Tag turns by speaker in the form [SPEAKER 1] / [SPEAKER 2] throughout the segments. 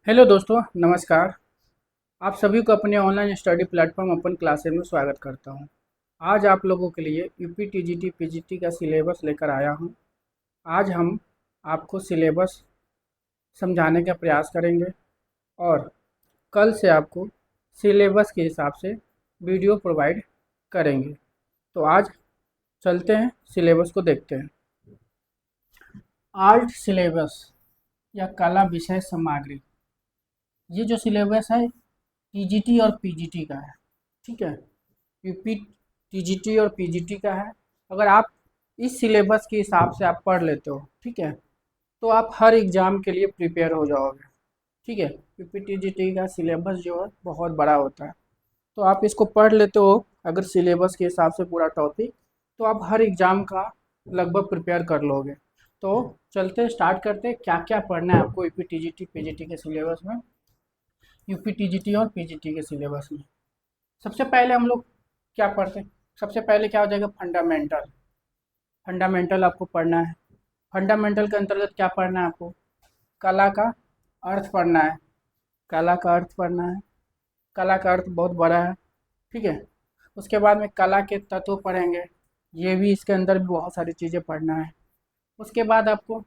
[SPEAKER 1] Hello दोस्तों, नमस्कार। आप सभी को अपने online study platform open classes में स्वागत करता हूं। आज आप लोगों के लिए यूपी टीजीटी पीजीटी का सिलेबस लेकर आया हूं। आज हम आपको सिलेबस समझाने का प्रयास करेंगे और कल से आपको सिलेबस के हिसाब से वीडियो प्रोवाइड करेंगे। तो आज चलते हैं, सिलेबस को देखते हैं। आर्ट सिलेबस या कला विषय सामग्री, ये जो सिलेबस है टीजीटी और पीजीटी का है। ठीक है, यूपी टीजीटी और पीजीटी का है। अगर आप इस सिलेबस के हिसाब से आप पढ़ लेते हो, ठीक है, तो आप हर एग्ज़ाम के लिए प्रिपेयर हो जाओगे। ठीक है, यूपी टीजीटी का सिलेबस जो है बहुत बड़ा होता है, तो आप इसको पढ़ लेते हो अगर सिलेबस के हिसाब से पूरा टॉपिक, तो आप हर एग्ज़ाम का लगभग प्रिपेयर कर लोगे। तो चलते स्टार्ट करते हैं, क्या क्या पढ़ना है आपको यूपी टीजीटी पीजीटी के सिलेबस में। यूपी टीजीटी और पीजीटी के सिलेबस में सबसे पहले हम लोग क्या पढ़ते हैं? सबसे पहले क्या हो जाएगा? फंडामेंटल। फंडामेंटल आपको पढ़ना है। फंडामेंटल के अंतर्गत क्या पढ़ना है आपको? कला का अर्थ पढ़ना है। कला का अर्थ पढ़ना है। कला का अर्थ बहुत बड़ा है। ठीक है, उसके बाद में कला के तत्व पढ़ेंगे। ये भी इसके अंदर भी बहुत सारी चीज़ें पढ़ना है। उसके बाद आपको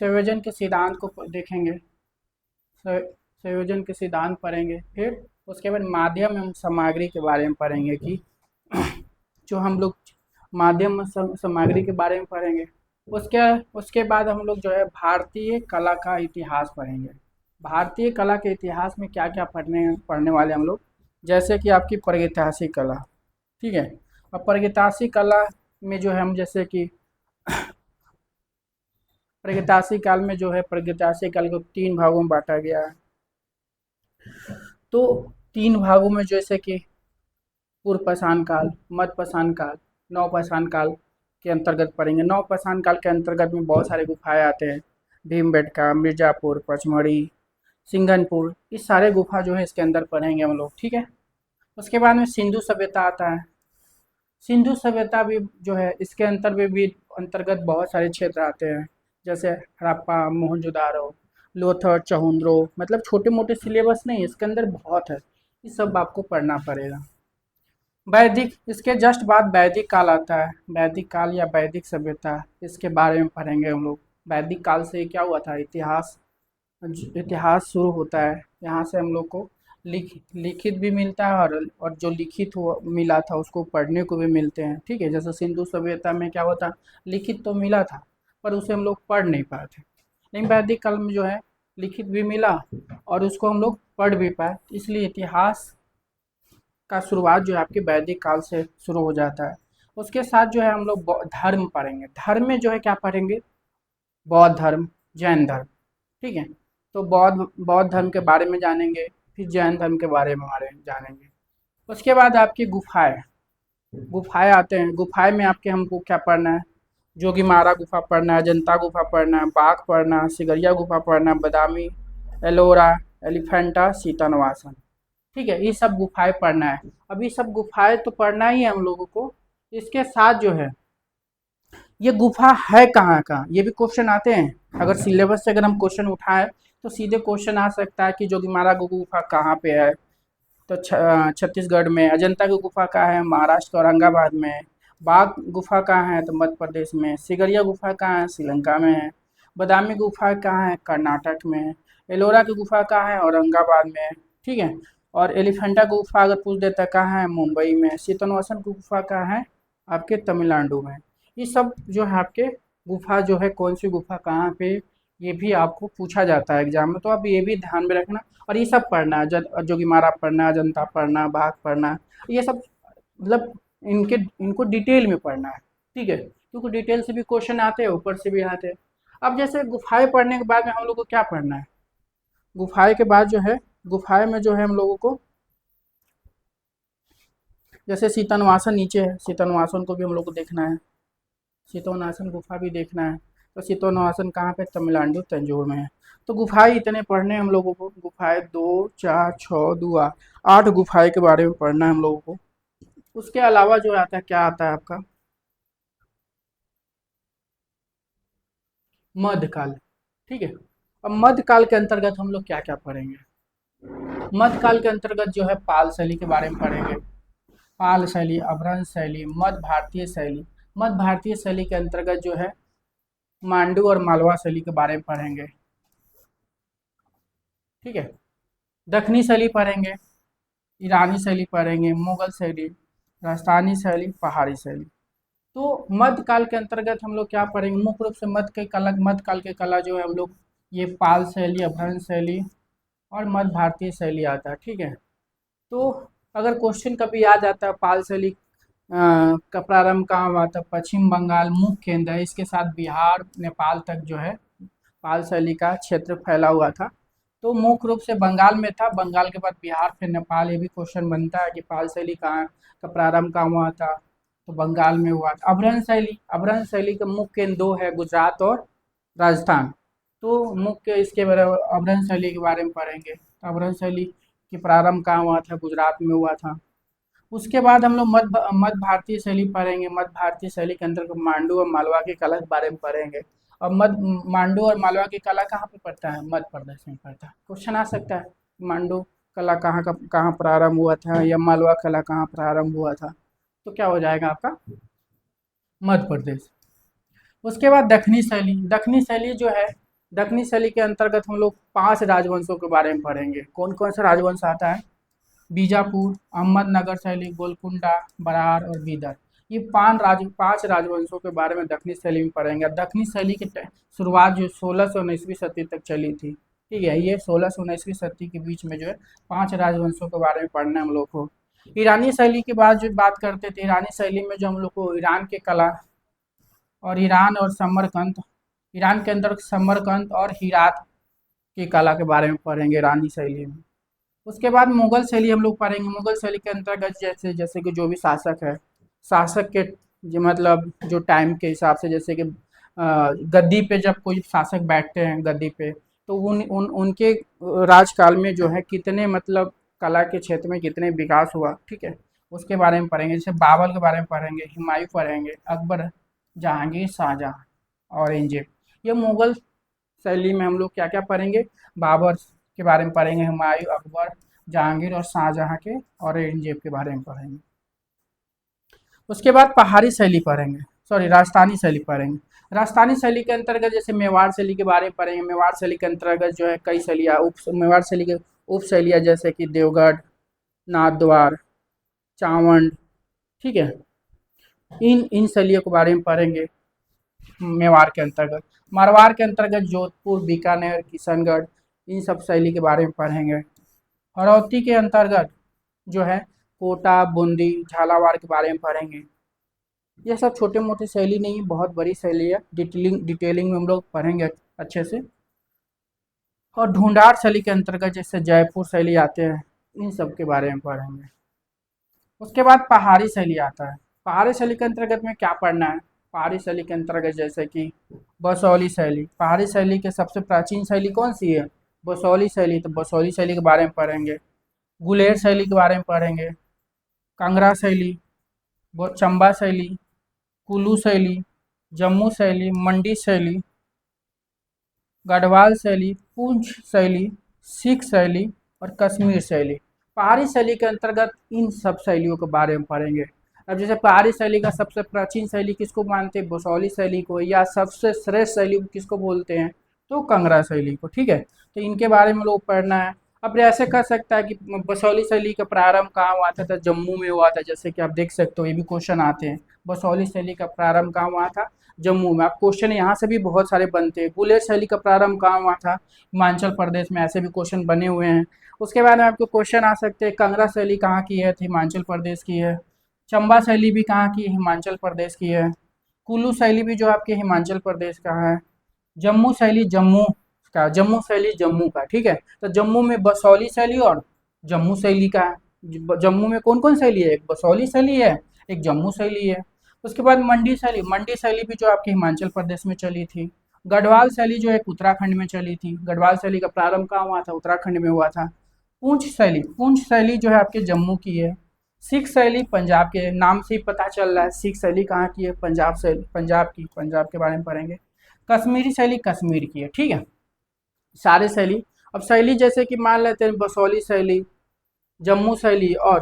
[SPEAKER 1] संयोजन के सिद्धांत को देखेंगे। संयोजन के सिद्धांत पढ़ेंगे। फिर उसके बाद माध्यम एवं सामग्री के बारे में पढ़ेंगे कि जो हम लोग माध्यम सामग्री के बारे में पढ़ेंगे। उसके उसके बाद हम लोग जो है भारतीय कला का इतिहास पढ़ेंगे। भारतीय कला के इतिहास में क्या क्या पढ़ने वाले हम लोग, जैसे कि आपकी प्रागैतिहासिक कला। ठीक है, और प्रागैतिहासिक कला में जो है हम जैसे कि प्रागैतिहासिक काल में जो है प्रागैतिहासिक काल को 3 भागों में बांटा गया है। तो 3 भागों में जैसे कि पूर्व पाषाण काल, मध्य पाषाण काल, नव पाषाण काल के अंतर्गत पढ़ेंगे। नव पाषाण काल के अंतर्गत में बहुत सारे गुफाएं आते हैं। भीमबेटका, मिर्जापुर, पचमढ़ी, सिंघनपुर, इस सारे गुफा जो है इसके अंदर पढ़ेंगे हम लोग। ठीक है, उसके बाद में सिंधु सभ्यता आता है। सिंधु सभ्यता भी जो है इसके अंतर्गत बहुत सारे क्षेत्र आते हैं, जैसे हड़प्पा, मोहनजोदारो, लोथर, चहुंद्रो। मतलब छोटे मोटे सिलेबस नहीं, इसके अंदर बहुत है, ये सब आपको पढ़ना पड़ेगा। वैदिक, इसके जस्ट बाद वैदिक काल आता है। वैदिक काल या वैदिक सभ्यता, इसके बारे में पढ़ेंगे हम लोग। वैदिक काल से क्या हुआ था? इतिहास शुरू होता है। यहाँ से हम लोग को लिखित भी मिलता है, और जो लिखित हुआ मिला था उसको पढ़ने को भी मिलते हैं। ठीक है, जैसे सिंधु सभ्यता में क्या हुआ था? लिखित तो मिला था पर उसे हम लोग पढ़ नहीं पाए थे। लेकिन वैदिक काल में जो है लिखित भी मिला और उसको हम लोग पढ़ भी पाए, इसलिए इतिहास का शुरुआत जो है आपके वैदिक काल से शुरू हो जाता है। उसके साथ जो है हम लोग धर्म पढ़ेंगे। धर्म में जो है क्या पढ़ेंगे? बौद्ध धर्म, जैन धर्म। ठीक है, तो बौद्ध बौद्ध धर्म के बारे में जानेंगे, फिर जैन धर्म के बारे में जानेंगे। उसके बाद आपकी गुफाएं। गुफाएं आते हैं। गुफाएं में आपके हमको क्या पढ़ना है? जोगीमारा गुफा पढ़ना है, अजंता गुफा पढ़ना है, बाघ पढ़ना है, सिगरिया गुफा पढ़ना है, बादामी, एलोरा, एलिफेंटा, सीतानवासन। ठीक है, ये सब गुफाएं पढ़ना है। अब ये सब गुफाएं तो पढ़ना ही है हम लोगों को। इसके साथ जो है ये गुफा है कहाँ कहाँ, ये भी क्वेश्चन आते हैं। अगर सिलेबस से अगर हम क्वेश्चन उठाएं तो सीधे क्वेश्चन आ सकता है कि जोगीमारा गुफा कहाँ पे है? तो छत्तीसगढ़ में। अजंता की गुफा कहाँ है? महाराष्ट्र औरंगाबाद में। बाघ गुफा कहाँ है? तो मध्य प्रदेश में। सिगरिया गुफा कहाँ है? श्रीलंका में है। बादामी गुफा कहाँ है? कर्नाटक में है। एलोरा की गुफा कहाँ है? औरंगाबाद में है। ठीक है, और एलिफेंटा गुफा अगर पूछ देता कहाँ है? मुंबई में। सीतनवासन की गुफा कहाँ है? आपके तमिलनाडु में। ये सब जो है आपके गुफा जो है, कौन सी गुफा कहाँ पे, ये भी आपको पूछा जाता है एग्जाम में, तो आप ये भी ध्यान में रखना। और ये सब पढ़ना है, जोगीमारा पढ़ना है, अजंता पढ़ना है, बाघ पढ़ना है, ये सब मतलब इनको डिटेल में पढ़ना है। ठीक है, क्योंकि डिटेल से भी क्वेश्चन आते हैं, ऊपर से भी आते हैं। अब जैसे गुफाएं पढ़ने के बाद में हम लोग को क्या पढ़ना है? गुफाएं के बाद जो है, गुफाएं में जो है हम लोगों को, जैसे सीतनवासन नीचे है, सीतनवासन को भी हम लोग को देखना है। सीतोनासन गुफा भी देखना है। तो सीतोनासन कहाँ पे? तमिलनाडु, तंजौर में है। तो गुफाएं इतने पढ़ने हैं हम लोगों को। गुफाएं 2, 4, 6, 2, 8 गुफाएं के बारे में पढ़ना है हम लोगों को। उसके अलावा जो आता है, क्या आता है आपका? मध्यकाल। ठीक है, अब मध्यकाल के अंतर्गत हम लोग क्या क्या पढ़ेंगे? मध्यकाल के अंतर्गत जो है पाल शैली के बारे में पढ़ेंगे। पाल शैली, अभ्रंश शैली, मध्य भारतीय शैली। मध्य भारतीय शैली के अंतर्गत जो है मांडू और मालवा शैली के बारे में पढ़ेंगे। ठीक है। दक्षिणी शैली पढ़ेंगे, ईरानी शैली पढ़ेंगे, मुगल शैली, राजस्थानी शैली, पहाड़ी शैली। तो मध्यकाल के अंतर्गत हम लोग क्या पढ़ेंगे? मुख्य रूप से मध्यकाल के कला जो है हम लोग ये पाल शैली, अभ्रंश शैली और मध्य भारतीय शैली आता है। ठीक है। तो अगर क्वेश्चन कभी आ जाता है पाल शैली का प्रारंभ कहाँ हुआ था? पश्चिम बंगाल मुख्य केंद्र है, इसके साथ बिहार नेपाल तक जो है पाल शैली का क्षेत्र फैला हुआ था। तो मुख्य रूप से बंगाल में था, बंगाल के बाद बिहार फिर नेपाल। ये भी क्वेश्चन बनता है कि पाल शैली कहाँ का प्रारंभ कहाँ हुआ था? तो बंगाल में हुआ था। अभ्रंश शैली के मुख्य केंद्र दो है, गुजरात और राजस्थान। तो मुख्य इसके बारे में अभ्रंश शैली के बारे में पढ़ेंगे। तो अभ्रंश शैली की प्रारंभ कहाँ हुआ था? गुजरात में हुआ था। उसके बाद हम लोग मध्य भारतीय शैली पढ़ेंगे। मध्य भारतीय शैली के अंतर्गत मांडू और मालवा की कला के बारे में पढ़ेंगे। और मांडू और मालवा की कला कहाँ पे पड़ता है? मध्य प्रदेश में पड़ता है। क्वेश्चन आ सकता है मांडू कला कहाँ प्रारंभ हुआ था या मालवा कला कहाँ प्रारंभ हुआ था? तो क्या हो जाएगा आपका? मध्य प्रदेश। उसके बाद दक्षिणी शैली जो है, दक्षिणी शैली के अंतर्गत हम लोग 5 राजवंशों के बारे में पढ़ेंगे। कौन कौन सा राजवंश आता है? बीजापुर, अहमदनगर शैली, गोलकुंडा, बरार और बीदर। ये 5 राजवंशों के बारे में दक्षिणी शैली में पढ़ेंगे। दक्षिणी शैली की शुरुआत जो 1619वीं शताब्दी तक चली थी। ठीक है, ये 1619वीं शताब्दी के बीच में जो है 5 राजवंशों के बारे में पढ़ना है हम लोग को। ईरानी शैली की बात करते थे। ईरानी शैली में जो हम लोग को ईरान के कला और ईरान के अंदर समरकंद और हीरात की कला के बारे में पढ़ेंगे ईरानी शैली में। उसके बाद मुगल शैली हम लोग पढ़ेंगे। मुगल शैली के अंतर्गत जैसे जैसे कि जो भी शासक है, शासक के मतलब जो टाइम के हिसाब से, जैसे कि गद्दी पे जब कोई शासक बैठते हैं गद्दी पे, तो उनके राजकाल में जो है कितने मतलब कला के क्षेत्र में कितने विकास हुआ। ठीक है, उसके बारे में पढ़ेंगे। जैसे बाबर के बारे में पढ़ेंगे, हुमायूं पढ़ेंगे, अकबर, जहांगीर, शाहजहां, औरंगजेब। ये मुगल शैली में हम लोग क्या क्या पढ़ेंगे? बाबर के बारे में पढ़ेंगे, हुमायूं, अकबर, जहांगीर और शाहजहां के और औरंगजेब के बारे में पढ़ेंगे। उसके बाद पहाड़ी शैली पढ़ेंगे, सॉरी राजस्थानी शैली पढ़ेंगे। राजस्थानी शैली के अंतर्गत जैसे मेवाड़ शैली के बारे में पढ़ेंगे। मेवाड़ शैली के अंतर्गत जो है कई शैलियाँ मेवाड़ शैली के उप शैलियाँ जैसे कि देवगढ़, नाथद्वार, चावंड। ठीक है, इन शैलियों के बारे में पढ़ेंगे मेवाड़ के अंतर्गत। मारवाड़ के अंतर्गत जोधपुर, बीकानेर, किशनगढ़, इन सब शैली के बारे में पढ़ेंगे। हड़ौती के अंतर्गत जो है कोटा, बूंदी, झालावाड़ के बारे में पढ़ेंगे। ये सब छोटे मोटे शैली नहीं है, बहुत बड़ी शैली है। डिटेलिंग में हम लोग पढ़ेंगे अच्छे से। और ढूंढार शैली के अंतर्गत जैसे जयपुर शैली आते हैं, इन सब के बारे में पढ़ेंगे। उसके बाद पहाड़ी शैली आता है। पहाड़ी शैली के अंतर्गत में क्या पढ़ना है? पहाड़ी शैली के अंतर्गत जैसे कि बसौली शैली। पहाड़ी शैली के सबसे प्राचीन शैली कौन सी है? बसौली शैली। तो बसौली शैली के बारे में पढ़ेंगे। गुलेर शैली के बारे में पढ़ेंगे। कांगड़ा शैली, चंबा शैली, कुल्लू शैली, जम्मू शैली, मंडी शैली, गढ़वाल शैली, पुंछ शैली, सिख शैली और कश्मीर शैली। पहाड़ी शैली के अंतर्गत इन सब शैलियों के बारे में पढ़ेंगे। अब जैसे पहाड़ी शैली का सबसे प्राचीन शैली किसको मानते हैं? बसौली शैली को। या सबसे श्रेष्ठ शैली को किसको बोलते हैं? तो कांगड़ा शैली को। ठीक है, तो इनके बारे में लोग पढ़ना है। अब ऐसे कर सकता है कि बसौली शैली का प्रारंभ कहाँ हुआ था? तो जम्मू में हुआ था। जैसे कि आप देख सकते हो, ये भी क्वेश्चन आते हैं, बसौली शैली का प्रारंभ कहाँ हुआ था? जम्मू में। आप क्वेश्चन यहाँ से भी बहुत सारे बनते हैं। गुलेर शैली का प्रारंभ कहाँ हुआ था? हिमाचल प्रदेश में। ऐसे भी क्वेश्चन बने हुए हैं। उसके बाद में आपको क्वेश्चन आ सकते हैं, कांगड़ा शैली कहाँ की है? तो हिमाचल प्रदेश की है। चंबा शैली भी कहाँ की है? हिमाचल प्रदेश की है। कुल्लू शैली भी जो आपके हिमाचल प्रदेश का है। जम्मू शैली जम्मू शैली जम्मू का। ठीक है, तो जम्मू में बसौली शैली और जम्मू शैली का है। जम्मू में कौन कौन शैली है? एक बसौली शैली है, एक जम्मू शैली है। उसके बाद मंडी शैली भी जो आपके हिमाचल प्रदेश में चली थी। गढ़वाल शैली जो एक उत्तराखंड में चली थी। गढ़वाल शैली का प्रारंभ कहाँ हुआ था? उत्तराखंड में हुआ था। पूंछ शैली जो है आपके जम्मू की है। सिख शैली पंजाब के, नाम से ही पता चल रहा है सिख शैली कहाँ की है? पंजाब की। पंजाब के बारे में पढ़ेंगे। कश्मीरी शैली कश्मीर की है। ठीक है, सारे शैली। अब शैली जैसे कि मान लेते हैं बसौली शैली, जम्मू शैली और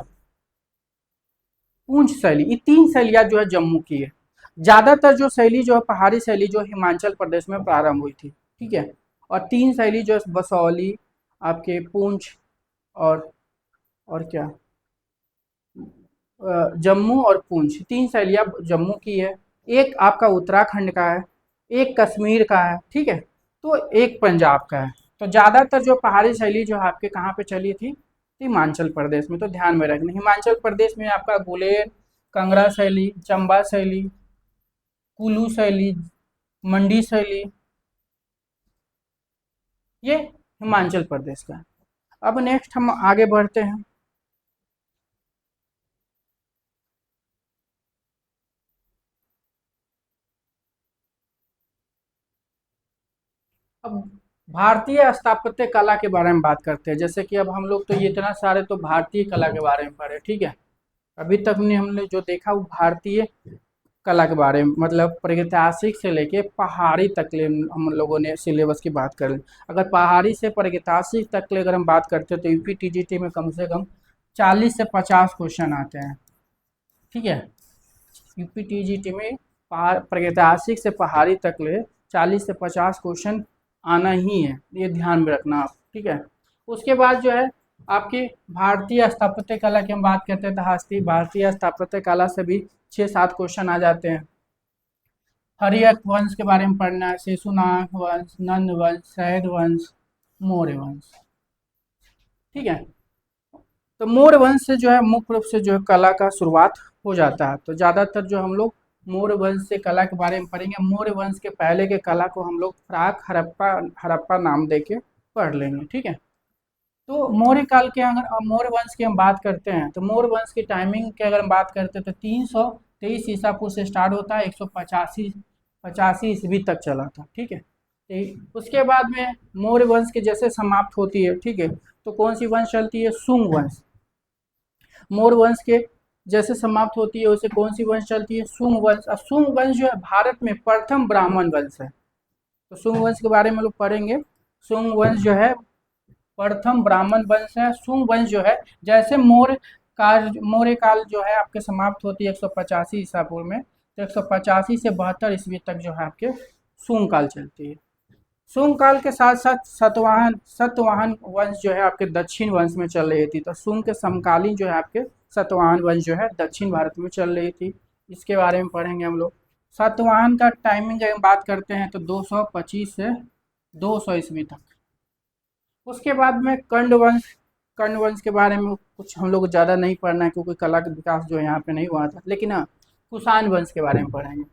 [SPEAKER 1] पूंछ शैली, ये तीन शैलियाँ जो है जम्मू की है। ज़्यादातर जो शैली जो है पहाड़ी शैली जो हिमाचल प्रदेश में प्रारंभ हुई थी, ठीक है। और तीन शैली जो है बसौली, आपके पूंछ और क्या, जम्मू और पूंछ, तीन शैलियाँ जम्मू की है। एक आपका उत्तराखंड का है, एक कश्मीर का है, ठीक है, तो एक पंजाब का है। तो ज़्यादातर जो पहाड़ी शैली जो आपके कहाँ पे चली थी, हिमाचल प्रदेश में। तो ध्यान में रखना, हिमाचल प्रदेश में आपका गुलेर, कांगड़ा शैली, चंबा शैली, कुल्लू शैली, मंडी शैली, ये हिमाचल प्रदेश का है। अब नेक्स्ट हम आगे बढ़ते हैं। अब भारतीय स्थापत्य कला के बारे में बात करते हैं। जैसे कि अब हम लोग तो ये इतना सारे तो भारतीय कला के बारे में पढ़े, ठीक है। अभी तक ने हमने जो देखा वो भारतीय कला के बारे में, मतलब प्रागैतिहासिक से लेके पहाड़ी तक ले हम लोगों ने सिलेबस की बात कर ली। अगर पहाड़ी से प्रागैतिहासिक तक ले अगर हम बात करते हैं तो यूपी टीजीटी में कम से कम 40 से 50 क्वेश्चन आते हैं, ठीक है। यूपी टीजीटी में प्रागैतिहासिक से पहाड़ी तक ले 40 से 50 क्वेश्चन आना ही है, ये ध्यान में रखना आप, ठीक है। उसके बाद जो है आपकी भारतीय स्थापत्य कला की हम बात करते हैं तो भारतीय स्थापत्य कला से भी 6-7 क्वेश्चन आ जाते हैं। हर्यक वंश के बारे में पढ़ना है, शिशुनाग वंश, नंद वंश, शैद वंश, मौर्य वंश, ठीक है। तो मौर्य वंश से जो है मुख्य रूप से जो है कला का शुरुआत हो जाता है। तो ज़्यादातर जो हम लोग मौर्य वंश से कला के बारे में पढ़ेंगे। मौर्य वंश के पहले के कला को हम लोग प्राक हड़प्पा हड़प्पा नाम दे के पढ़ लेंगे, ठीक है। तो मौर्य काल के अगर मौर्य वंश की हम बात करते हैं तो मौर्य वंश की टाइमिंग की अगर हम बात करते हैं तो 323 ईसा पूर्व से स्टार्ट होता है, 185 ईस्वी तक चला था, ठीक है। उसके बाद में मौर्य वंश के जैसे समाप्त होती है, ठीक है, तो कौन सी वंश चलती है, शुंग वंश। मौर्य वंश के जैसे समाप्त होती है उसे कौन सी वंश चलती है, शुंग वंश। अब शुंग वंश जो है भारत में प्रथम ब्राह्मण वंश है। तो शुंग वंश के बारे में लोग पढ़ेंगे। शुंग वंश जो है प्रथम ब्राह्मण वंश है। शुंग वंश जो है जैसे मौर्य काल जो है आपके समाप्त होती है 185 ईसा पूर्व में, तो 185 से 72 ईस्वी तक जो है आपके शुंग काल चलती है। शुंग काल के साथ साथ सतवाहन वंश जो है आपके दक्षिण वंश में चल रही थी। तो शुंग के समकालीन जो है आपके सतवाहन वंश जो है दक्षिण भारत में चल रही थी, इसके बारे में पढ़ेंगे हम लोग। सतवाहन का टाइमिंग जब हम बात करते हैं तो 225 से 200 ईस्वी तक। उसके बाद में कर्ण वंश के बारे में कुछ हम लोग ज़्यादा नहीं पढ़ना है क्योंकि कला का विकास जो है यहाँ पे नहीं हुआ था, लेकिन हाँ कुषाण वंश के बारे में पढ़ेंगे।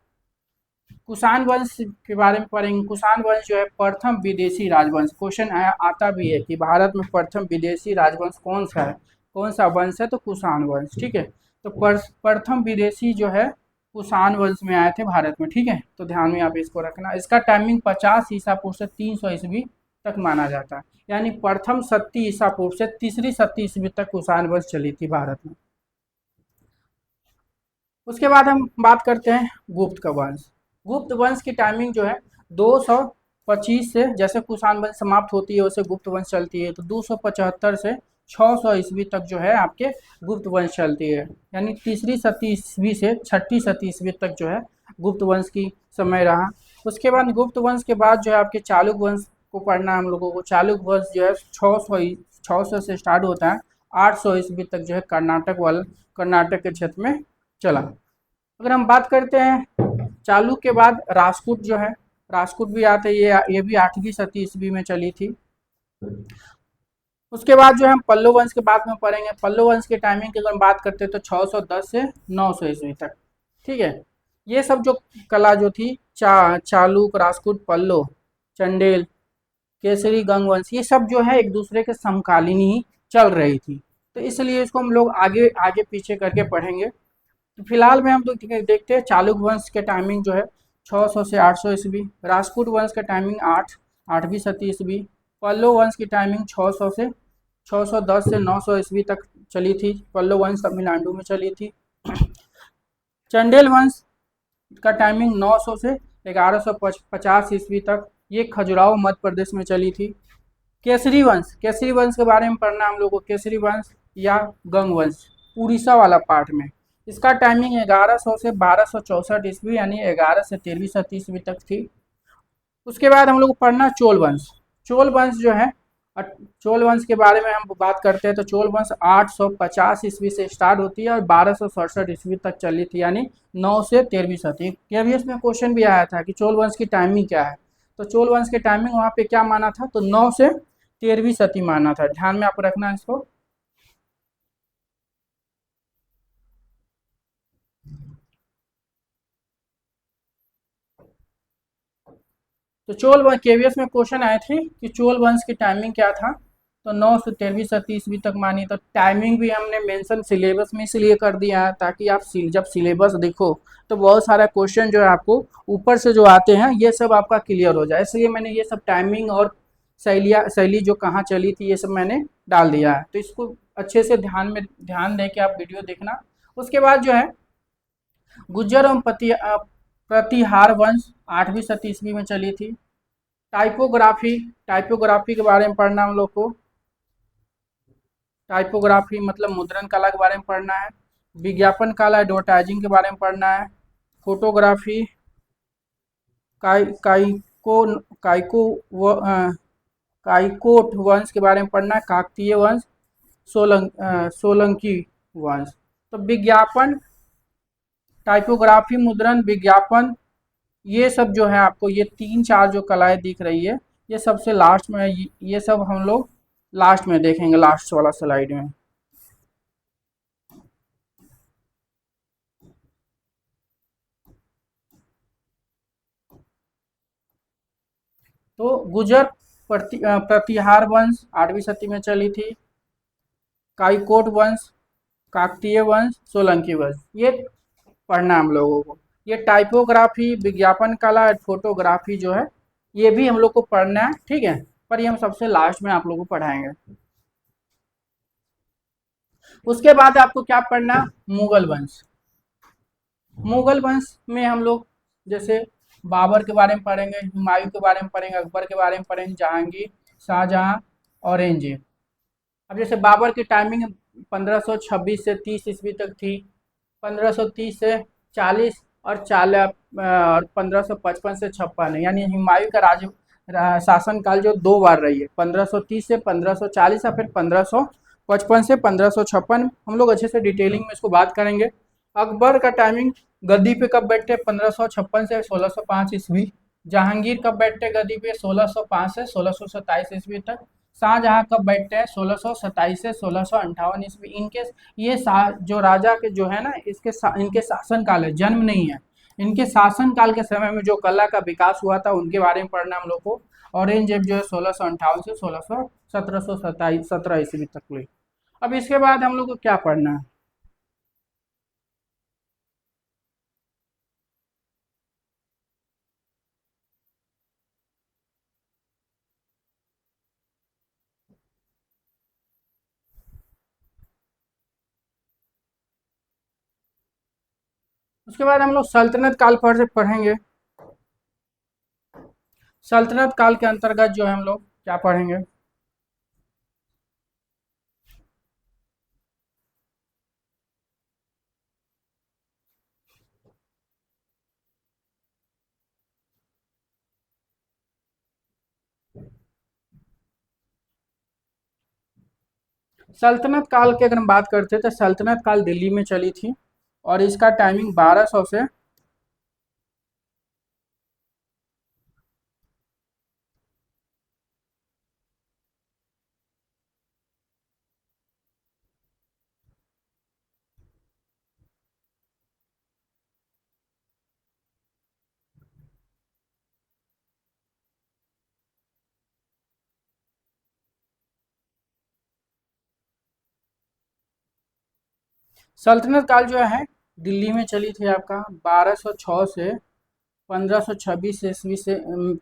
[SPEAKER 1] कुषाण वंश के बारे में पढ़ेंगे। कुषाण वंश जो है प्रथम विदेशी राजवंश। क्वेश्चन आता भी है कि भारत में प्रथम विदेशी राजवंश कौन सा है, कौन सा वंश है, तो कुषाण वंश, ठीक है। तो प्रथम विदेशी जो है कुषाण वंश में आए थे भारत में, ठीक है। तो ध्यान में आप इसको रखना। इसका टाइमिंग 50 ईसा पूर्व से 300 ईस्वी तक माना जाता है, यानी प्रथम 70 ईसा पूर्व से तीसरी 70 ईस्वी तक कुषाण वंश चली थी भारत में। उसके बाद हम बात करते हैं गुप्त का वंश। गुप्त वंश की टाइमिंग जो है 225 से, जैसे कुषाण वंश समाप्त होती है वैसे गुप्त वंश चलती है, तो 275 से 600 ईस्वी तक जो है आपके गुप्त वंश चलती है, यानी तीसरी 70 ईस्वी से छठी 70 ईस्वी तक जो है गुप्त वंश की समय रहा। उसके बाद गुप्त वंश के बाद जो है आपके चालुक्य वंश को पढ़ना है हम लोगों को। चालुक्य वंश जो है 600 से स्टार्ट होता है, 800 ईस्वी तक जो है कर्नाटक के क्षेत्र में चला। अगर हम बात करते हैं चालुक्य के बाद राजपूत जो है, राजपूत भी आते, ये भी 8वीं 7वीं ईस्वी में चली थी। उसके बाद जो है हम पल्लव वंश के बाद में पढ़ेंगे। पल्लव वंश के टाइमिंग की अगर हम बात करते हैं तो 610 से 900 ईस्वी तक, ठीक है। ये सब जो कला जो थी चालुक्य, राजपूत, पल्लव, चंडेल, केसरी, गंग वंश, ये सब जो है एक दूसरे के समकालीन ही चल रही थी, तो इसलिए इसको हम लोग आगे आगे पीछे करके पढ़ेंगे। तो फिलहाल में हम लोग देखते हैं चालुक्य वंश के टाइमिंग जो है 600 से 800 ईस्वी। राजपूत वंश का टाइमिंग 8वीं 7वीं ईस्वी। पल्लव वंश की टाइमिंग 610 से 900 ईस्वी तक चली थी। पल्लव वंश तमिलनाडु में चली थी। चंडेल वंश का टाइमिंग 900 से 1150 ईस्वी तक, ये खजुराहो मध्य प्रदेश में चली थी। केसरी वंश के बारे में पढ़ना हम लोग को, केसरी वंश या गंग वंश, उड़ीसा वाला पार्ट में। इसका टाइमिंग 1100 से 1264 ईस्वी यानी 11 से 13वीं शताब्दी ईस्वी तक थी। उसके बाद हम लोग को पढ़ना चोल वंश। चोल वंश जो है, चोल वंश के बारे में हम बात करते हैं तो चोल वंश 850 ईस्वी से स्टार्ट होती है और 1267 ईस्वी तक चली थी, यानी 9 से 13वीं शताब्दी। केवीएस में क्वेश्चन भी आया था कि चोल वंश की टाइमिंग क्या है, तो चोल वंश की टाइमिंग वहाँ पे क्या माना था, तो 9 से 13वीं शताब्दी माना था। ध्यान में आप रखना इसको। तो चोल वंश केवीएस में क्वेश्चन आए थे कि चोल वंश की टाइमिंग क्या था, तो 9 से 13वीं शताब्दी ईस्वी तक मानी। तो टाइमिंग भी हमने मेंशन सिलेबस में इसलिए कर दिया है ताकि आप जब सिलेबस देखो तो बहुत सारा क्वेश्चन जो है आपको ऊपर से जो आते हैं ये सब आपका क्लियर हो जाए, इसलिए मैंने ये सब टाइमिंग और शैली जो कहाँ चली थी ये सब मैंने डाल दिया है। तो इसको अच्छे से ध्यान दे के आप वीडियो देखना। उसके बाद जो है गुज्जर एवं प्रतिहार वंश 8वीं शताब्दी ईस्वी में चली थी। टाइपोग्राफी के बारे में पढ़ना हम लोग को। टाइपोग्राफी मतलब मुद्रण कला के बारे में पढ़ना है। विज्ञापन कला एडवर्टाइजिंग के बारे में पढ़ना है। फोटोग्राफी काई काइको काइको काइकोट वंश के बारे में पढ़ना है। काकतीय वंश, सोलंकी वंश। तो विज्ञापन, टाइपोग्राफी, मुद्रण, विज्ञापन, ये सब जो है आपको ये 3-4 जो कलाएं दिख रही है ये सबसे लास्ट में ये सब हम लोग लास्ट में देखेंगे, लास्ट वाला स्लाइड में। तो गुजर प्रतिहार वंश 8वीं शताब्दी में चली थी। काइकोट वंश, काकतीय वंश, सोलंकी वंश, ये पढ़ना हम लोगों को। ये टाइपोग्राफी, विज्ञापन कला, फोटोग्राफी जो है ये भी हम लोग को पढ़ना है, ठीक है, पर ये हम सबसे लास्ट में आप लोगों को पढ़ाएंगे। उसके बाद आपको क्या पढ़ना, मुगल वंश। मुगल वंश में हम लोग जैसे बाबर के बारे में पढ़ेंगे, हुमायूं के बारे में पढ़ेंगे, अकबर के बारे में पढ़ेंगे, जहांगीर, शाहजहां, औरंगजेब। अब जैसे बाबर की टाइमिंग 1526 से 30 ईस्वी तक थी। 1530 से 40 और 1555 से 56, यानी हुमायूं का शासन काल जो 2 बार रही है, 1530 से 1540 या फिर 1555 से 1556। हम लोग अच्छे से डिटेलिंग में इसको बात करेंगे। अकबर का टाइमिंग गद्दी पे कब बैठे, 1556 से 1605 ईस्वी। जहांगीर कब बैठे गद्दी पे, 1605 से 1627 ईस्वी तक। शाहजहां कब बैठते हैं, 1627 से 1658 ईस्वी। इनके ये जो राजा के जो है ना इनके शासन काल है, जन्म नहीं है। इनके शासन काल के समय में जो कला का विकास हुआ था उनके बारे में पढ़ना हम लोग को। औरंगजेब जो है 1658 से 1717 ईस्वी तक हुई। अब इसके बाद हम लोग को क्या पढ़ना है, उसके बाद हम लोग सल्तनत काल पर पढ़ेंगे। सल्तनत काल के अंतर्गत जो है हम लोग क्या पढ़ेंगे, सल्तनत काल की अगर हम बात करते हैं तो सल्तनत काल दिल्ली में चली थी और इसका टाइमिंग 1200 से सल्तनत काल जो है दिल्ली में चली थी आपका 1206 से 1526 ईस्वी से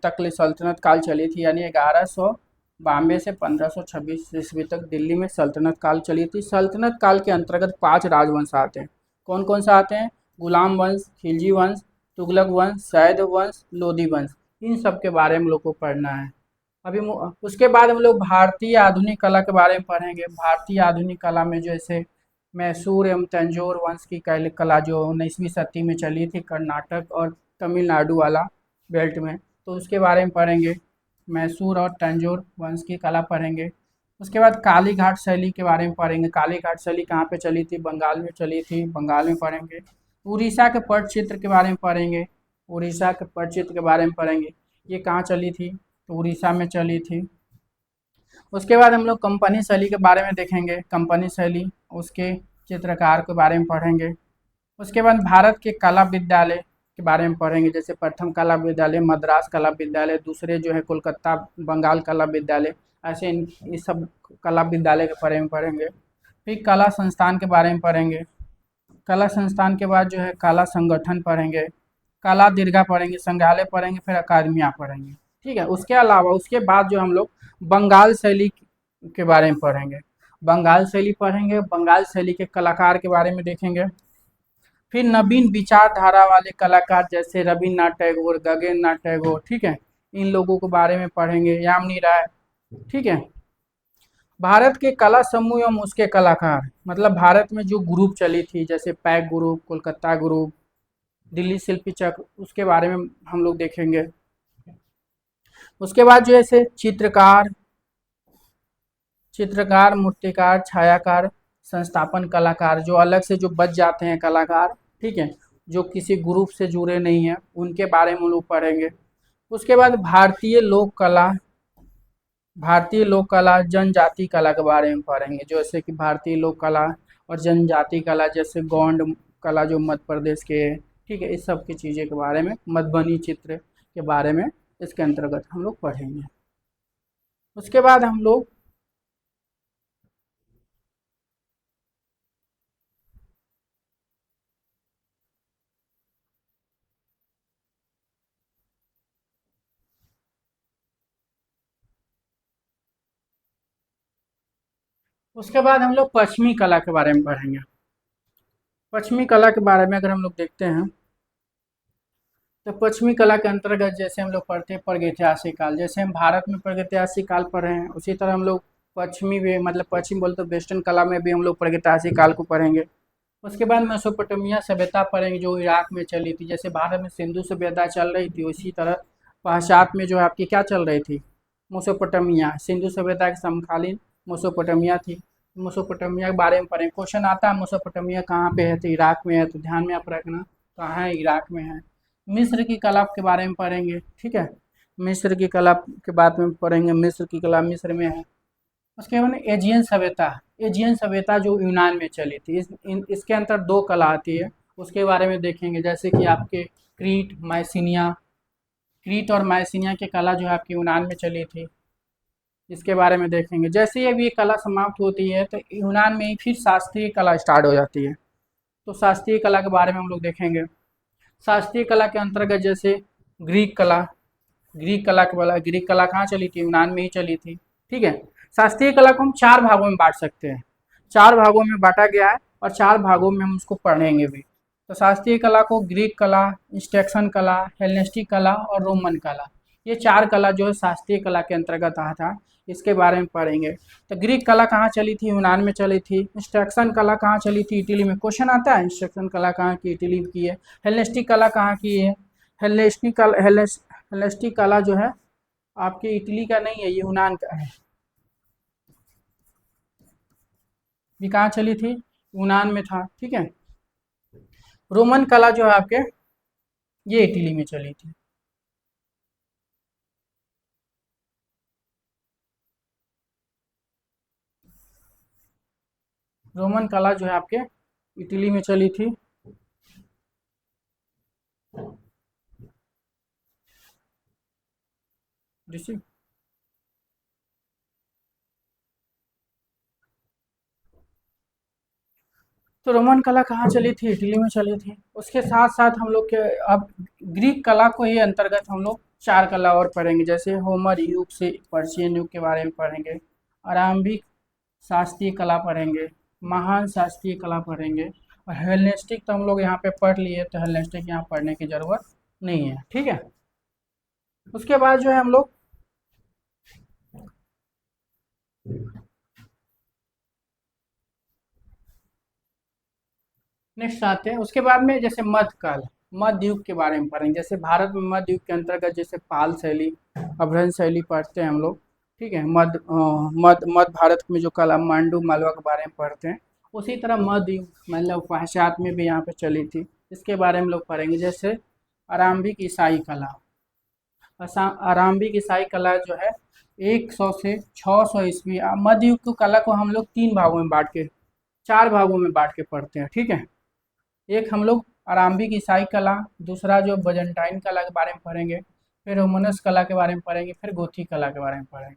[SPEAKER 1] तक ले सल्तनत काल चली थी, यानी 1192 से 1526 ईस्वी तक दिल्ली में सल्तनत काल चली थी। सल्तनत काल के अंतर्गत 5 राजवंश आते हैं। कौन कौन सा आते हैं, गुलाम वंश, खिलजी वंश, तुगलक वंश, सैद वंश, लोधी वंश। इन सब के बारे में लोग को पढ़ना है। अभी उसके बाद हम लोग भारतीय आधुनिक कला के बारे में पढ़ेंगे। भारतीय आधुनिक कला में जैसे मैसूर एवं तंजौर वंश की कला जो 19वीं शताब्दी में चली थी कर्नाटक और तमिलनाडु वाला बेल्ट में, तो उसके बारे में पढ़ेंगे। मैसूर और तंजौर वंश की कला पढ़ेंगे। उसके बाद काली घाट शैली के बारे में पढ़ेंगे। काली घाट शैली कहाँ पे चली थी? बंगाल में चली थी, बंगाल में पढ़ेंगे। उड़ीसा के पटचित्र के बारे में पढ़ेंगे। उड़ीसा के पटचित्र के बारे में पढ़ेंगे। ये कहाँ चली थी? तो उड़ीसा में चली थी। उसके बाद हम लोग कंपनी शैली के बारे में देखेंगे। कंपनी शैली, उसके चित्रकार के बारे में पढ़ेंगे। उसके बाद भारत के कला विद्यालय के बारे में पढ़ेंगे। जैसे प्रथम कला विद्यालय मद्रास कला विद्यालय, दूसरे जो है कोलकाता बंगाल कला विद्यालय, ऐसे ये सब कला विद्यालय के बारे में पढ़ेंगे। फिर कला संस्थान के बारे में पढ़ेंगे। कला संस्थान के बाद जो है कला संगठन पढ़ेंगे। कला दीर्घा पढ़ेंगे, संग्रहालय पढ़ेंगे, फिर अकादमियाँ पढ़ेंगे। ठीक है, उसके अलावा उसके बाद जो हम लोग बंगाल शैली के बारे में पढ़ेंगे। बंगाल शैली पढ़ेंगे, बंगाल शैली के कलाकार के बारे में देखेंगे। फिर नवीन विचारधारा वाले कलाकार जैसे रविन्द्रनाथ टैगोर, गगनेन्द्र टैगोर, ठीक है, इन लोगों के बारे में पढ़ेंगे। यामिनी राय, ठीक है। भारत के कला समूह एवं उसके कलाकार, मतलब भारत में जो ग्रुप चली थी जैसे पैक ग्रुप, कोलकाता ग्रुप, दिल्ली शिल्पी चक्र, उसके बारे में हम लोग देखेंगे। उसके बाद जो है चित्रकार, मूर्तिकार, छायाकार, संस्थापन कलाकार, जो अलग से जो बच जाते हैं कलाकार, ठीक है, जो किसी ग्रुप से जुड़े नहीं हैं, उनके बारे में हम लोग पढ़ेंगे। उसके बाद भारतीय लोक कला, जनजाति कला के बारे में पढ़ेंगे। जैसे कि भारतीय लोक कला और जनजाति कला, जैसे गौंड कला जो मध्य प्रदेश के है, ठीक है, इस सब की चीज़ें के बारे में, मधुबनी चित्र के बारे में इसके अंतर्गत हम लोग पढ़ेंगे। उसके बाद हम लोग पश्चिमी कला के बारे में पढ़ेंगे। पश्चिमी कला के बारे में अगर हम लोग देखते हैं तो पश्चिमी कला के अंतर्गत जैसे हम लोग पढ़ते हैं प्रागैतिहासिक काल, जैसे हम भारत में प्रागैतिहासिक काल पढ़े हैं, उसी तरह हम लोग पश्चिमी भी, मतलब पश्चिम बोलते तो वेस्टर्न कला में भी हम लोग प्रागैतिहासिक काल को पढ़ेंगे। उसके बाद मेसोपोटामिया सभ्यता पढ़ेंगे जो इराक में चली थी। जैसे भारत में सिंधु सभ्यता चल रही थी, उसी तरह पाश्चात्य में जो है आपकी क्या चल रही थी? मेसोपोटामिया, सिंधु सभ्यता के समकालीन मेसोपोटामिया थी। मेसोपोटामिया के बारे में पढ़ें। क्वेश्चन आता है मेसोपोटामिया कहाँ पे है? तो इराक में है, तो ध्यान में आप रखना कहाँ है, इराक में है। मिस्र की कला के बारे में पढ़ेंगे, ठीक है, मिस्र की कला के बारे में पढ़ेंगे। मिस्र की कला मिस्र में है। उसके बाद एजियन सभ्यता, एजियन सभ्यता जो यूनान में चली थी, इसके अंदर दो कला आती है, उसके बारे में देखेंगे। जैसे कि आपके क्रीट, मैसिनिया, क्रीट और मैसिनिया की कला जो है आपकी यूनान में चली थी, इसके बारे में देखेंगे। जैसे ही अभी ये कला समाप्त होती है तो यूनान में ही फिर शास्त्रीय कला स्टार्ट हो जाती है, तो शास्त्रीय कला के बारे में हम लोग देखेंगे। शास्त्रीय कला के अंतर्गत जैसे ग्रीक कला, ग्रीक कला कहाँ चली थी? यूनान में ही चली थी, ठीक है। शास्त्रीय कला को हम 4 भागों में बांट सकते हैं, 4 भागों में बांटा गया है और 4 भागों में हम उसको पढ़ेंगे भी। तो शास्त्रीय कला को ग्रीक कला, इंस्ट्रक्शन कला, हेलेनिस्टिक कला और रोमन कला, ये 4 कला जो है शास्त्रीय कला के अंतर्गत आता है, इसके बारे में पढ़ेंगे। तो ग्रीक कला कहाँ चली थी? यूनान में चली थी। इंस्ट्रक्शन कला कहाँ चली थी? इटली में। क्वेश्चन आता है इंस्ट्रक्शन कला कहाँ की? इटली की है। हेलेनिस्टिक कला कहाँ की है? हेलेनिस्टिक कला जो है आपकी इटली का नहीं है, ये यूनान का है। ये कहाँ चली थी? यूनान में था, ठीक है। रोमन कला जो है आपके, ये इटली में चली थी। रोमन कला जो है आपके इटली में चली थी। ऋषि, तो रोमन कला कहाँ चली थी? इटली में चली थी। उसके साथ साथ हम लोग के अब ग्रीक कला को ही अंतर्गत हम लोग 4 कला और पढ़ेंगे। जैसे होमर युग से पर्शियन युग के बारे में पढ़ेंगे, आरंभिक शास्त्रीय कला पढ़ेंगे, महान शास्त्रीय कला पढ़ेंगे, और हेलेनिस्टिक तो हम लोग यहाँ पे पढ़ लिए, तो हेलेनिस्टिक यहाँ पढ़ने की ज़रूरत नहीं है, ठीक है। उसके बाद जो है हम लोग नेक्स्ट आते हैं, उसके बाद में जैसे मध्यकाल, मध्य युग के बारे में पढ़ेंगे। जैसे भारत में मध्य युग के अंतर्गत जैसे पाल शैली, अभ्रंश शैली पढ़ते हैं हम लोग। ठीक है, मध्य भारत में जो कला मांडू मालवा के बारे में पढ़ते हैं, उसी तरह मध्य युग मतलब पाश्चात्य में भी यहाँ पे चली थी, इसके बारे में लोग पढ़ेंगे। जैसे आरंभिक ईसाई कला, आरंभिक ईसाई कला जो है 100 से 600 ईस्वी। मध्य युग की कला को हम लोग 3 भागों में बांट के, 4 भागों में बांट के पढ़ते हैं। ठीक है, एक हम लोग आरंभिक ईसाई कला, दूसरा जो बजंटाइन कला के बारे में पढ़ेंगे, फिर रोमनस कला के बारे में पढ़ेंगे, फिर गोथी कला के बारे में पढ़ेंगे।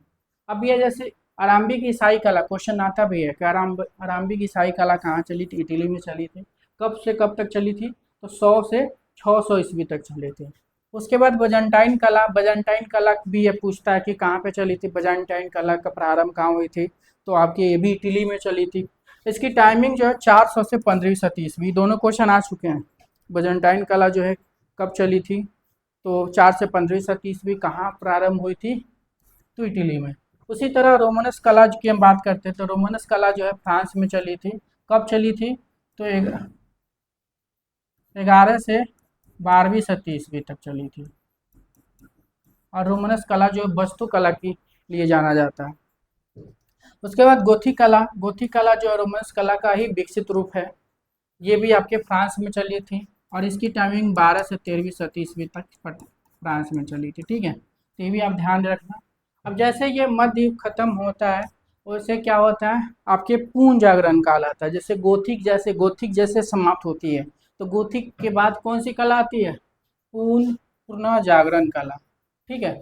[SPEAKER 1] अब ये जैसे आरंभिक ईसाई कला क्वेश्चन आता भी है कि आरंभिक ईसाई कला कहाँ चली थी? इटली में चली थी। कब से कब तक चली थी? तो 100 से 600 ईस्वी तक चली थी। उसके बाद बजंटाइन कला, बजंटाइन कला भी ये पूछता है कि कहाँ पे चली थी, बजंटाइन कला का प्रारंभ कहाँ हुई थी? तो आपकी ये भी इटली में चली थी। इसकी टाइमिंग जो है 400 से 15वीं शती ईस्वी, दोनों क्वेश्चन आ चुके हैं। बजंटाइन कला जो है कब चली थी? तो 4 से 15वीं शती ईस्वी। कहाँ प्रारंभ हुई थी? तो इटली में। उसी तरह रोमनस कला की हम बात करते हैं, तो रोमनस कला जो है फ्रांस में चली थी। कब चली थी? तो 11 से 12वीं शती ईस्वी तक चली थी। और रोमनस कला जो है वस्तु कला की लिए जाना जाता है। उसके बाद गोथी कला, गोथी कला जो है रोमनस कला का ही विकसित रूप है। ये भी आपके फ्रांस में चली थी और इसकी टाइमिंग 12 से 13वीं शती ईस्वी तक फ्रांस में चली थी। ठीक है, तो ये भी आप ध्यान रखना। अब जैसे ये मध्य युग खत्म होता है, वैसे क्या होता है, आपके पूर्ण जागरण काल आता है। जैसे गोथिक जैसे समाप्त होती है, तो गोथिक के बाद कौन सी कला आती है? पुनः जागरण कला। ठीक है,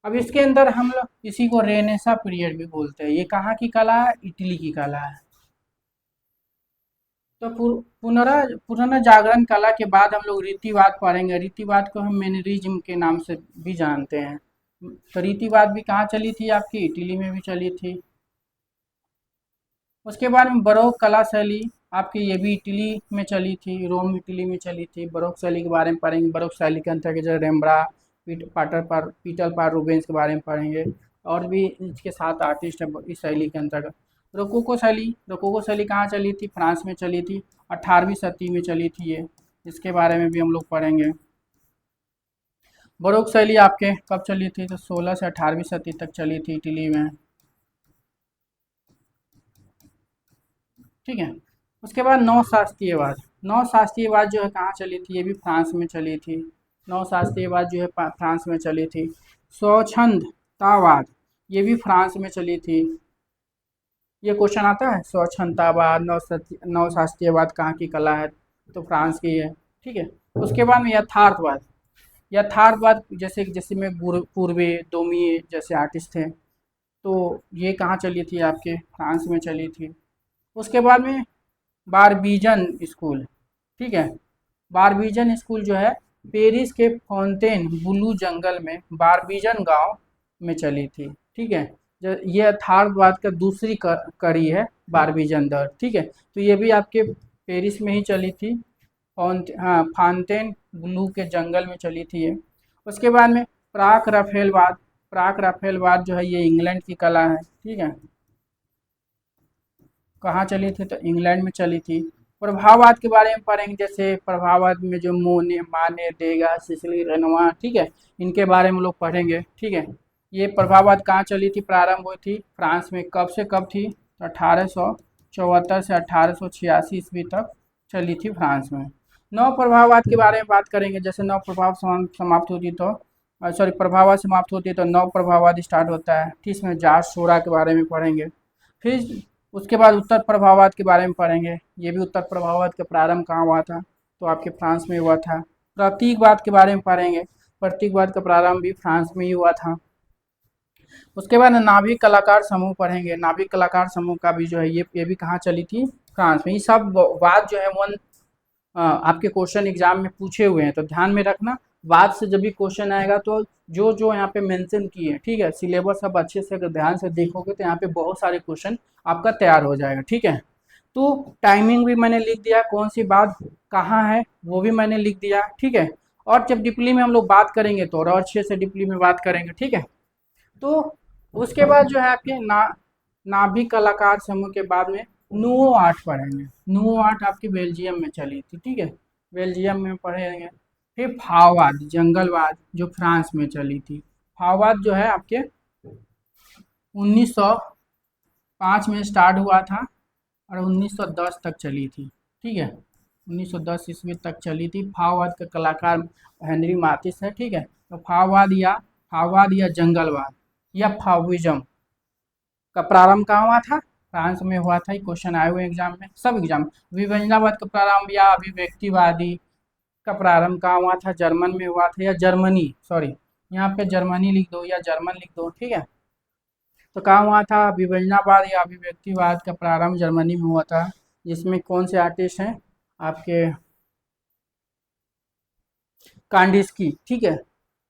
[SPEAKER 1] अब इसके अंदर हम लोग इसी को रेनेसा पीरियड भी बोलते हैं। ये कहाँ की कला है? इटली की कला है। तो पुनः जागरण कला के बाद हम लोग रीतिवाद पढ़ेंगे। रीतिवाद को हम मैनरिज्म के नाम से भी जानते हैं। तो रीतिवाद भी कहाँ चली थी? आपकी इटली में भी चली थी। उसके बाद में बरोक कला शैली, आपकी ये भी इटली में चली थी, रोम इटली में चली थी। बरोक शैली के बारे में पढ़ेंगे। बरोक शैली के अंतर्गत जैसे रेम्ब्रा, पीटर पार रूबेंस के बारे में पढ़ेंगे, और भी इसके 7 आर्टिस्ट हैं इस शैली के अंतर्गत। रोकोको शैली कहाँ चली थी? फ्रांस में चली थी। 18वीं शती में चली थी ये, इसके बारे में भी हम लोग पढ़ेंगे। बरोक शैली आपके कब चली थी? तो 16 से 18वीं शती तक चली थी इटली में। ठीक है, उसके बाद नवशास्त्रीयवाद, नवशास्त्रीयवाद जो है कहाँ चली थी? ये भी फ्रांस में चली थी। नवशास्त्रीयवाद जो है फ्रांस में चली थी। स्वच्छंदतावाद, ये भी फ्रांस में चली थी। ये क्वेश्चन आता है, स्वच्छंदतावाद, नवशास्त्रीयवाद कहाँ की कला है? तो फ्रांस की है। ठीक है, उसके बाद में यथार्थवाद, यथार्थवाद जैसे जैसे में पूर्वे दोमिए जैसे आर्टिस्ट थे, तो ये कहाँ चली थी? आपके फ्रांस में चली थी। उसके बाद में बारबीजन स्कूल। ठीक है, बारबीजन स्कूल जो है पेरिस के फाउंटेन ब्लू जंगल में बारबीजन गांव में चली थी। ठीक है, ये यथार्थवाद का दूसरी कड़ी है बारबीजन दर। ठीक है, तो ये भी आपके पेरिस में ही चली थी, फाउंटेन ब्लू के जंगल में चली थी ये। उसके बाद में प्राक राफेलवाद, प्राक राफेलवाद जो है ये इंग्लैंड की कला है। ठीक है, कहाँ चली थी? तो इंग्लैंड में चली थी। प्रभाववाद के बारे में पढ़ेंगे। जैसे प्रभाववाद में जो मोने माने देगा सिसिली रेनोवा, ठीक है, इनके बारे में लोग पढ़ेंगे। ठीक है, ये प्रभाववाद कहाँ चली थी? प्रारंभ हुई थी फ्रांस में। कब से कब थी? तो 1874 से 1886 ईस्वी तक चली थी फ्रांस में। नव प्रभाववाद के बारे में बात करेंगे। जैसे नव प्रभाव समाप्त होती तो सॉरी प्रभाववाद समाप्त होती है तो नव प्रभाववाद स्टार्ट होता है। ठीक, इसमें जार्ज शोरा के बारे में पढ़ेंगे। फिर उसके बाद उत्तर प्रभाववाद के बारे में पढ़ेंगे। ये भी उत्तर प्रभाववाद का प्रारंभ कहाँ हुआ था? तो आपके फ्रांस में हुआ था। प्रतीकवाद के बारे में पढ़ेंगे। प्रतीकवाद का प्रारंभ भी फ्रांस में ही हुआ था। उसके बाद नाभिक कलाकार समूह पढ़ेंगे। नाभिक कलाकार समूह का भी जो है ये भी कहाँ चली थी? फ्रांस में। ये सब वाद जो है आपके क्वेश्चन एग्जाम में पूछे हुए हैं, तो ध्यान में रखना। वाद से जब भी क्वेश्चन आएगा तो जो जो यहाँ पे मेंशन किए हैं, ठीक है, सिलेबस अब अच्छे से अगर ध्यान से देखोगे तो यहाँ पे बहुत सारे क्वेश्चन आपका तैयार हो जाएगा। ठीक है, तो टाइमिंग भी मैंने लिख दिया, कौन सी बात कहाँ है वो भी मैंने लिख दिया। ठीक है, और जब डिप्ली में हम लोग बात करेंगे तो और अच्छे से डिप्ली में बात करेंगे। ठीक है, तो उसके बाद जो है आपके नाभिक कलाकार समूह के बाद में नुओ आर्ट पढ़ेंगे। नुओ आर्ट आपकी बेल्जियम में चली थी, ठीक है, बेल्जियम में पढ़ेंगे। फिर फाववाद जंगलवाद जो फ्रांस में चली थी। फाववाद जो है आपके 1905 में स्टार्ट हुआ था और 1910 तक चली थी, ठीक है, 1910 ईस्वी तक चली थी। फाववाद का कलाकार हेनरी माथिस है, ठीक है। तो फाववाद या जंगलवाद या फाविज्म का प्रारंभ कहाँ हुआ था? फ्रांस में हुआ था। ये क्वेश्चन आए हुए एग्जाम में, सब एग्जाम। विभजनवाद का प्रारंभ या अभिव्यक्तिवादी का प्रारंभ कहाँ हुआ था? जर्मन में हुआ था, या जर्मनी, सॉरी यहाँ पे जर्मनी लिख दो या जर्मन लिख दो, ठीक है। तो कहाँ हुआ था? विभजनवाद या अभिव्यक्तिवाद का प्रारंभ जर्मनी में हुआ था, जिसमें कौन से आर्टिस्ट हैं आपके? कांडिस्की, ठीक है।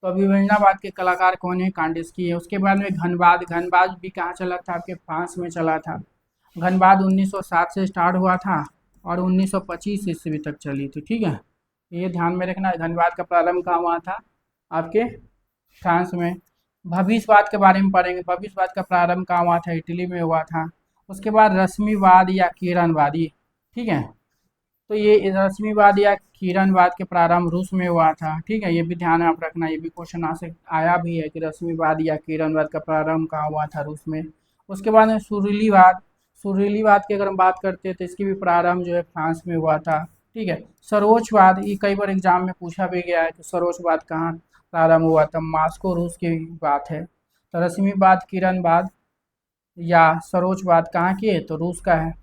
[SPEAKER 1] तो अभिव्यंजनावाद के कलाकार कौन है? कांडिस्की है। उसके बाद में घनवाद, घनवाद भी कहाँ चला था? आपके फ्रांस में चला था। घनवाद 1907 से स्टार्ट हुआ था और 1925 ईस्वी तक चली थी, ठीक है। ये ध्यान में रखना, घनवाद का प्रारंभ कहाँ हुआ था? आपके फ्रांस में। भविष्यवाद के बारे में पढ़ेंगे। भविष्यवाद का प्रारंभ कहाँ हुआ था? इटली में हुआ था। उसके बाद रश्मिवाद या किरणवादी, ठीक है। तो ये रश्मिवाद या किरणवाद के प्रारंभ रूस में हुआ था, ठीक है। ये भी ध्यान में आप रखना, ये भी क्वेश्चन आया भी है कि रश्मिवाद या किरणवाद का प्रारंभ कहाँ हुआ था? रूस में। उसके बाद में सुरीलीवाद। सुरीलीवाद की अगर हम बात करते हैं तो इसकी भी प्रारंभ जो है फ्रांस में हुआ था, ठीक है। सरोजवाद, ये कई बार एग्जाम में पूछा भी गया है कि सरोजवाद कहाँ प्रारंभ हुआ था? मॉस्को, रूस की बात है। तो रश्मिवाद, किरणवाद या सरोजवाद कहाँ की है? तो रूस का है।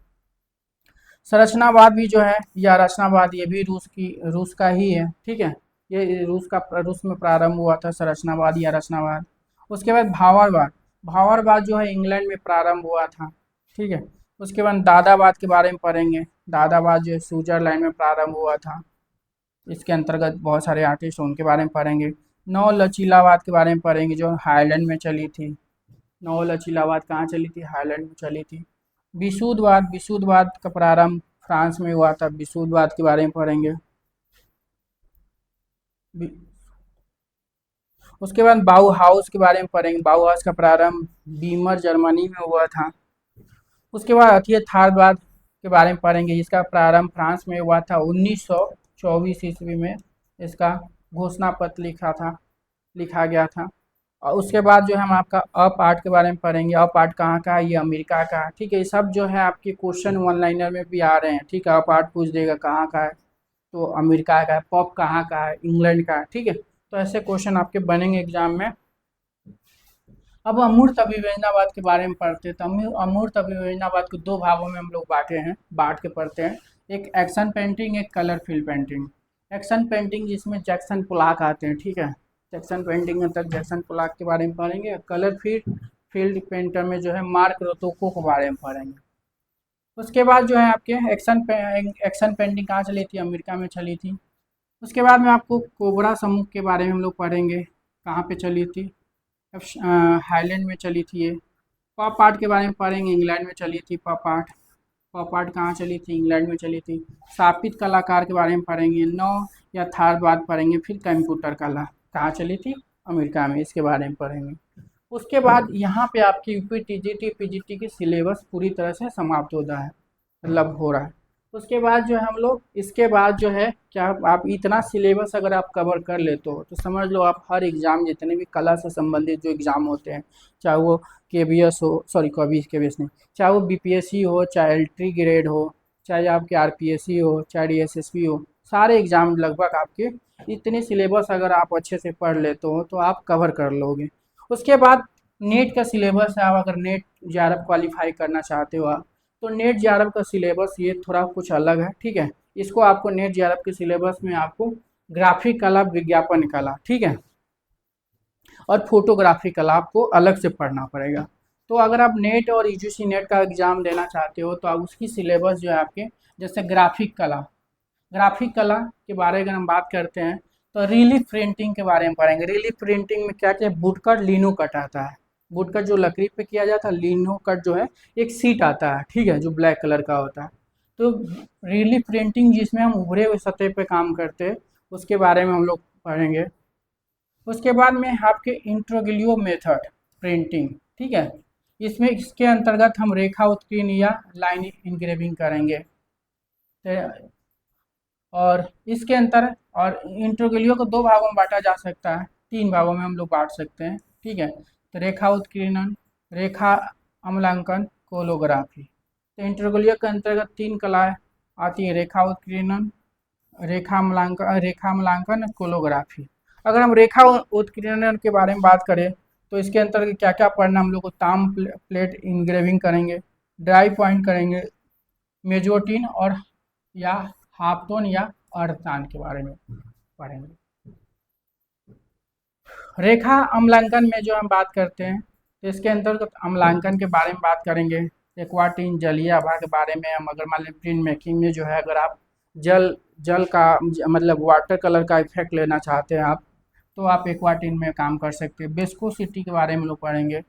[SPEAKER 1] संरचनावाद भी जो है या रचनावाद, ये भी रूस का ही है, ठीक है। ये रूस में प्रारंभ हुआ था संरचनावाद या रचनावाद। उसके बाद भावार्वाद। भावार्वाद जो है इंग्लैंड में प्रारंभ हुआ था, ठीक है। उसके बाद दादावाद के बारे में पढ़ेंगे। दादावाद जो है स्विट्जरलैंड में प्रारंभ हुआ था। इसके अंतर्गत बहुत सारे आर्टिस्ट उनके बारे में पढ़ेंगे। नव लचीलावाद के बारे में पढ़ेंगे जो हाईलैंड में चली थी। नव लचीलावाद कहाँ चली थी? हाईलैंड में चली थी। विशुद्धवाद, विशुद्धवाद का प्रारंभ फ्रांस में हुआ था। विशुद्धवाद के बारे में पढ़ेंगे। उसके बाद बाउहाउस के बारे में पढ़ेंगे। बाउहाउस का प्रारंभ बीमर जर्मनी में हुआ था। उसके बाद अतियथार्थवाद के बारे में पढ़ेंगे, जिसका प्रारंभ फ्रांस में हुआ था 1924 ईस्वी में। इसका घोषणा पत्र लिखा गया था। और उसके बाद जो है हम आपका अप आर्ट के बारे में पढ़ेंगे। अप आर्ट कहाँ का है? ये अमेरिका का है, ठीक है। ये सब जो है आपके क्वेश्चन वन लाइनर में भी आ रहे हैं, ठीक है। अप आर्ट पूछ देगा कहाँ का है, तो अमेरिका का है। पॉप कहाँ का है? इंग्लैंड का है, ठीक है। तो ऐसे क्वेश्चन आपके बनेंगे एग्जाम में। अब अमूर्त अभिव्यंजनावाद के बारे में पढ़ते हैं। तो अमूर्त अभिव्यंजनावाद को दो भागों में हम लोग बांट के पढ़ते हैं। एक एक्शन पेंटिंग, एक colour fill painting. Action painting जिसमें जैक्सन पोलाक आते हैं, ठीक है। जैक्सन पेंटिंग में तक जैक्सन पोलाक के बारे में पढ़ेंगे। कलर फील्ड पेंटर में जो है मार्क रोथको के बारे में पढ़ेंगे। उसके बाद जो है आपके एक्शन पेंटिंग कहाँ चली थी? अमेरिका में चली थी। उसके बाद में आपको कोबरा समूह के बारे में हम लोग पढ़ेंगे, कहाँ पे चली थी? हाईलैंड में चली थी ये। पॉप आर्ट के बारे में पढ़ेंगे, इंग्लैंड में चली थी पॉप आर्ट। पॉप आर्ट कहाँ चली थी? इंग्लैंड में चली थी। स्थापित कलाकार के बारे में पढ़ेंगे। नौ या यथार्थवाद पढ़ेंगे। फिर कंप्यूटर कला कहाँ चली थी? अमेरिका में, इसके बारे में पढ़ेंगे। उसके बाद यहाँ पे आपकी यूपी टीजीटी पीजीटी की सिलेबस पूरी तरह से समाप्त होता है, मतलब हो रहा है। उसके बाद जो है हम लोग, इसके बाद जो है क्या आप इतना सिलेबस अगर आप कवर कर लेते हो तो समझ लो आप हर एग्ज़ाम, जितने भी कला से संबंधित जो एग्ज़ाम होते हैं, चाहे वो केबीएस हो, सॉरी केबीएस नहीं, चाहे वो बीपीएससी हो, चाहे एल्ट्री ग्रेड हो, चाहे आपके आरपीएससी हो, चाहे डीएसएसबी हो, सारे एग्ज़ाम लगभग आपके इतने सिलेबस अगर आप अच्छे से पढ़ लेते हो तो आप कवर कर लोगे। उसके बाद नेट का सिलेबस है। आप अगर नेट जेआरएफ क्वालिफाई करना चाहते हो आप, तो नेट जेआरएफ का सिलेबस ये थोड़ा कुछ अलग है, ठीक है। इसको आपको नेट जेआरएफ के सिलेबस में आपको ग्राफिक कला, विज्ञापन कला, ठीक है, और फोटोग्राफी कला आपको अलग से पढ़ना पड़ेगा। तो अगर आप नेट और यूजीसी नेट का एग्ज़ाम देना चाहते हो तो आप उसकी सिलेबस जो है आपके, जैसे ग्राफिक कला के बारे में अगर हम बात करते हैं तो रिलीफ प्रिंटिंग के बारे में पढ़ेंगे। रिलीफ प्रिंटिंग में क्या क्या? वुड कट, लिनो कट आता है। वुड कट जो लकड़ी पे किया जाता है, लिनो कट जो है एक सीट आता है, ठीक है, जो ब्लैक कलर का होता है। तो रिलीफ प्रिंटिंग जिसमें हम उभरे हुए सतह पे काम करते हैं, उसके बारे में हम लोग पढ़ेंगे। उसके बाद में आपके इंट्रोग्लियो मेथड प्रिंटिंग, ठीक है। इसमें इसके अंतर्गत हम रेखा उत्कीर्ण या लाइन इंग्रेविंग करेंगे। तो और इसके अंतर और इंटेग्रलियों को दो भागों में बांटा जा सकता है, तीन भागों में हम लोग बांट सकते हैं। ठीक है, तो रेखा उत्कीर्णन, रेखा अम्लांकन, कोलोग्राफी। तो इंटेग्रलियों के अंतर्गत तीन कलाएं आती है, रेखा उत्कीर्णन, रेखा अम्लांकन, कोलोग्राफी। अगर हम रेखा उत्कीर्णन के बारे में बात करें तो इसके अंतर्गत क्या क्या पढ़ना, हम लोग को ताम प्लेट इंग्रेविंग करेंगे, ड्राई पॉइंट करेंगे, मेजोटिन और या हाफटोन या अर्धतान के बारे में पढ़ेंगे। रेखा अम्लांकन में जो हम बात करते हैं तो इसके अंतर्गत अम्लांकन के बारे में बात करेंगे, एक्वाटिन जलीय आभा के बारे में। हम अगर मान लें प्रिंट मेकिंग में जो है, अगर आप जल का मतलब वाटर कलर का इफेक्ट लेना चाहते हैं आप, तो आप एक्वाटिन में काम कर सकते हैं। विस्कोसिटी के बारे में लोग पढ़ेंगे।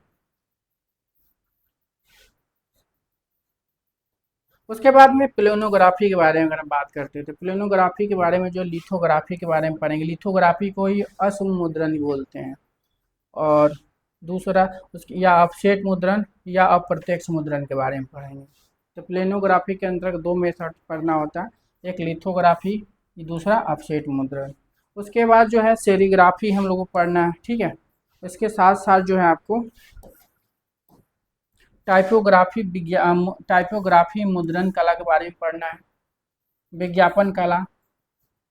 [SPEAKER 1] उसके बाद में प्लेनोग्राफी के बारे में अगर हम बात करते हैं तो प्लेनोग्राफी के बारे में जो लिथोग्राफी के बारे में पढ़ेंगे। लिथोग्राफी को ही असमुद्रण बोलते हैं, और दूसरा उसकी या अपसेट मुद्रण या अप्रत्यक्ष मुद्रण के बारे में पढ़ेंगे। तो प्लेनोग्राफी के अंतर्गत दो मेथड पढ़ना होता है, एक लिथोग्राफी, दूसरा अपसेट मुद्रण। उसके बाद जो है सेरीग्राफी हम लोग को पढ़ना है। ठीक है, इसके साथ साथ जो है आपको टाइपोग्राफी मुद्रण कला के बारे में पढ़ना है, विज्ञापन कला,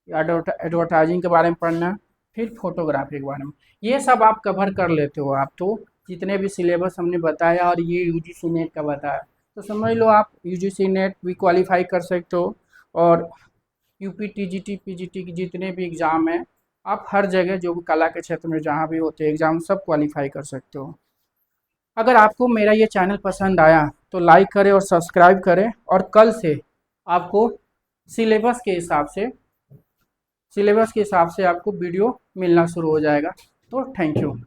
[SPEAKER 1] एडवर्टाइजिंग के बारे में पढ़ना है, फिर फोटोग्राफी के बारे में। ये सब आप कवर कर लेते हो आप, तो जितने भी सिलेबस हमने बताया और ये यूजीसी नेट का बताया, तो समझ लो आप यूजीसी नेट भी क्वालिफाई कर सकते हो, और यूपी टीजीटी पीजीटी की जितने भी एग्ज़ाम हैं, आप हर जगह जो भी कला के क्षेत्र में जहाँ भी होते हैं एग्ज़ाम, सब क्वालिफाई कर सकते हो। अगर आपको मेरा ये चैनल पसंद आया तो लाइक करें और सब्सक्राइब करें, और कल से आपको सिलेबस के हिसाब से आपको वीडियो मिलना शुरू हो जाएगा। तो थैंक यू।